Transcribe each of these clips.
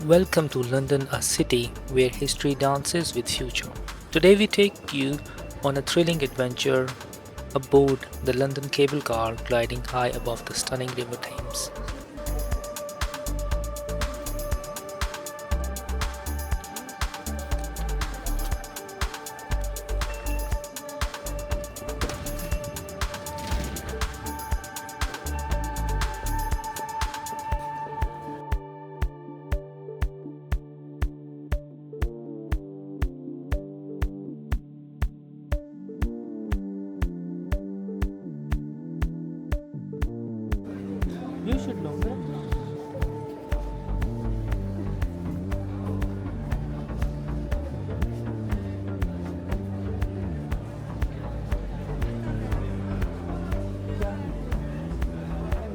Welcome to London, a city where history dances with future. Today we take you on a thrilling adventure aboard the London cable car gliding high above the stunning River Thames. You should know that.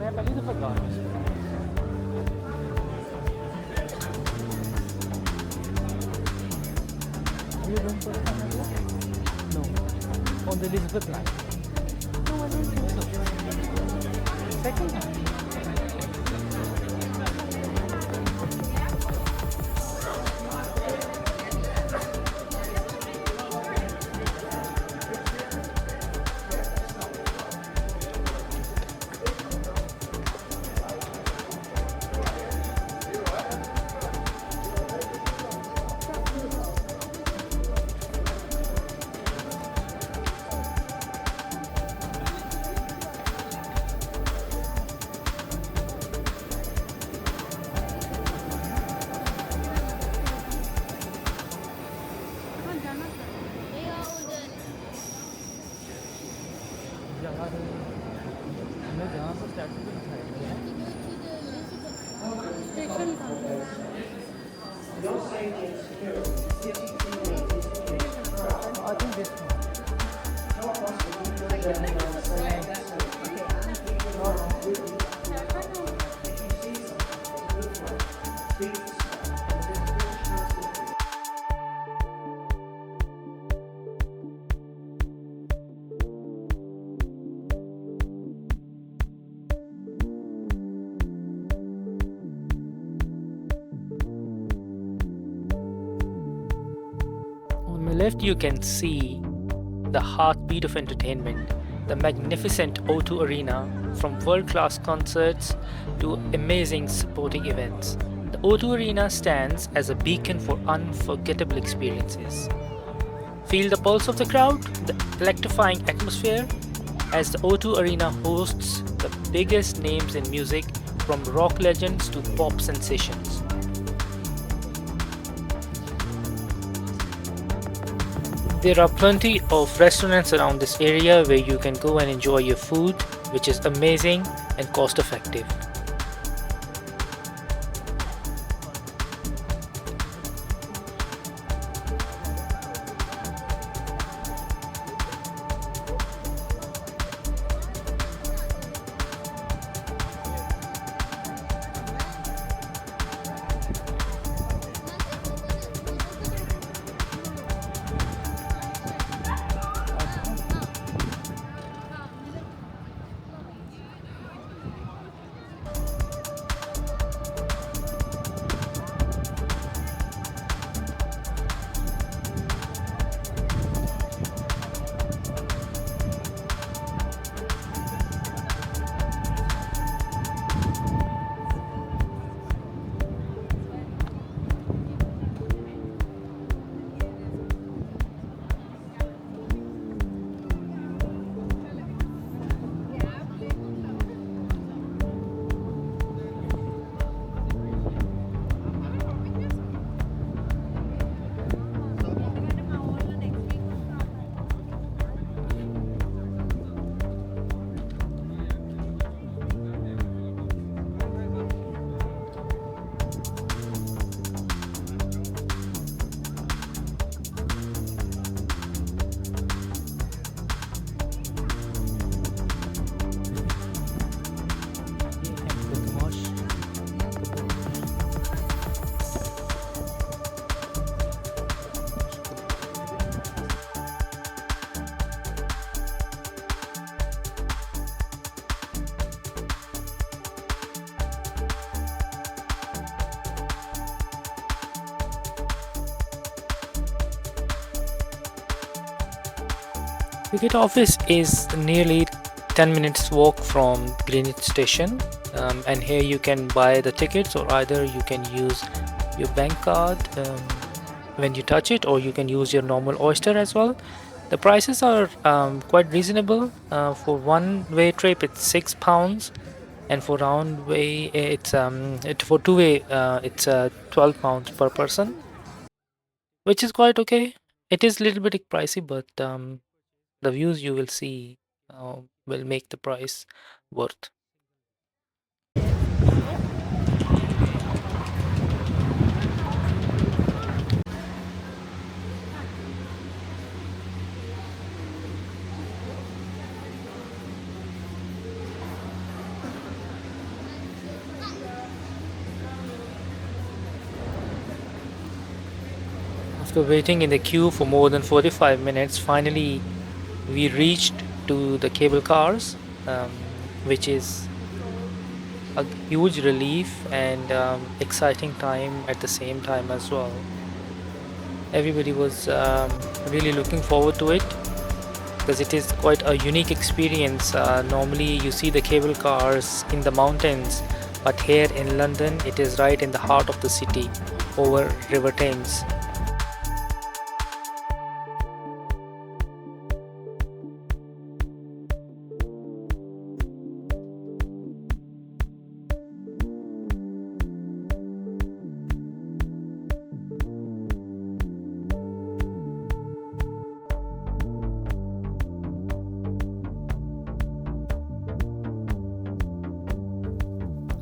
मैं पहले दफा गा रहा हूँ You don't put it on the list? No. On the Elizabeth line. No, I don't think so. Second time. मैं जहाँ से statue पे दिखाया station I think this On my left, you can see the heartbeat of entertainment, the magnificent O2 Arena, from world-class concerts to amazing sporting events. The O2 Arena stands as a beacon for unforgettable experiences. Feel the pulse of the crowd, the electrifying atmosphere, as the O2 Arena hosts the biggest names in music, from rock legends to pop sensations. There are plenty of restaurants around this area where you can go and enjoy your food, which is amazing and cost effective. Ticket office is nearly 10 minutes walk from Greenwich Station, and here you can buy the tickets, or either you can use your bank card when you touch it, or you can use your normal Oyster as well. The prices are quite reasonable. For one-way trip, it's £6, and for round way, for two-way, it's £12 per person, which is quite okay. It is a little bit pricey, but the views you will see will make the price worth. After waiting in the queue for more than 45 minutes, finally we reached to the cable cars, um, which is a huge relief and exciting time at the same time as well. Everybody was really looking forward to it because it is quite a unique experience. Normally, you see the cable cars in the mountains, but here in London, it is right in the heart of the city over River Thames.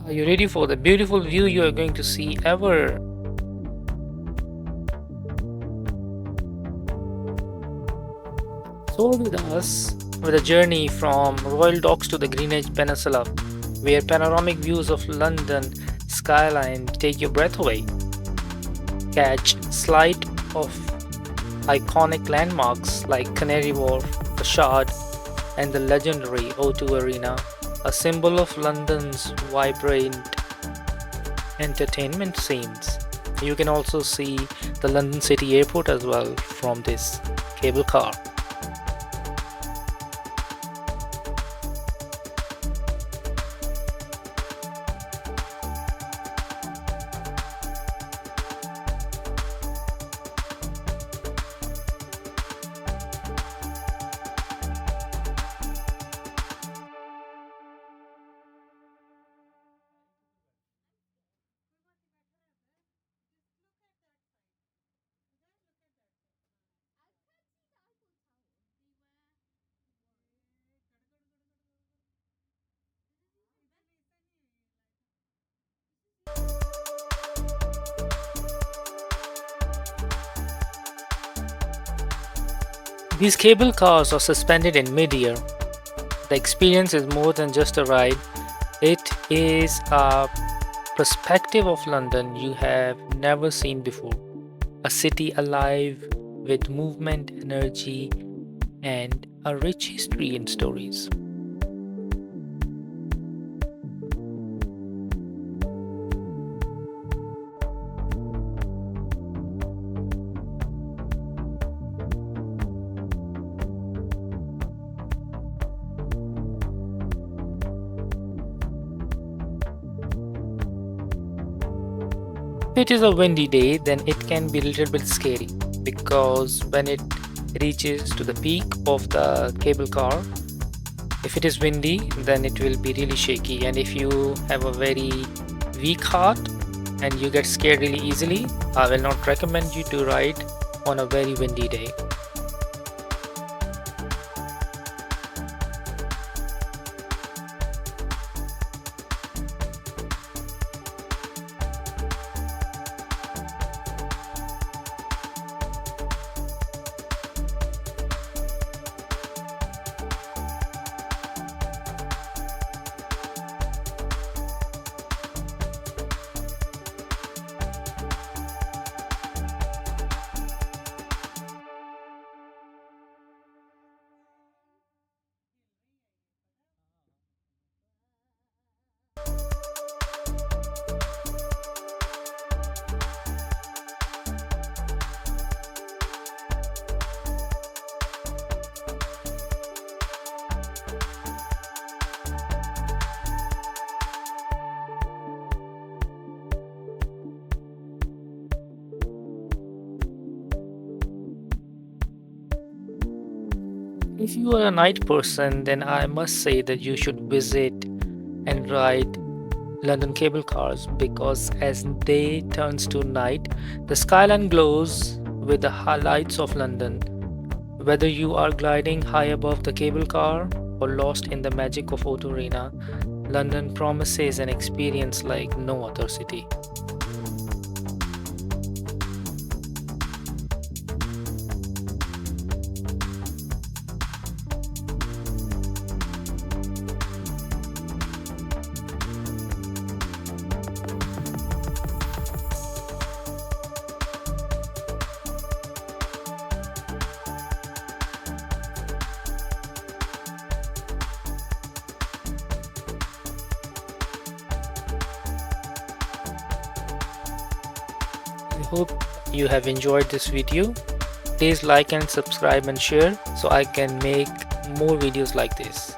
Are you ready for the beautiful view you are going to see ever? So with us with a journey from Royal Docks to the Greenwich Peninsula, where panoramic views of London skyline take your breath away. Catch sight of iconic landmarks like Canary Wharf, the Shard, and the legendary O2 Arena, a symbol of London's vibrant entertainment scenes. You can also see the London City Airport as well from this cable car. These cable cars are suspended in mid-air. The experience is more than just a ride, it is a perspective of London you have never seen before. A city alive with movement, energy, and a rich history and stories. If it is a windy day, then it can be a little bit scary because when it reaches to the peak of the cable car, if it is windy, then it will be really shaky. And if you have a very weak heart and you get scared really easily, I will not recommend you to ride on a very windy day. If you are a night person, then I must say that you should visit and ride London cable cars, because as day turns to night, the skyline glows with the highlights of London. Whether you are gliding high above the cable car or lost in the magic of O2 Arena, London promises an experience like no other city. I hope you have enjoyed this video. Please like and subscribe and share so I can make more videos like this.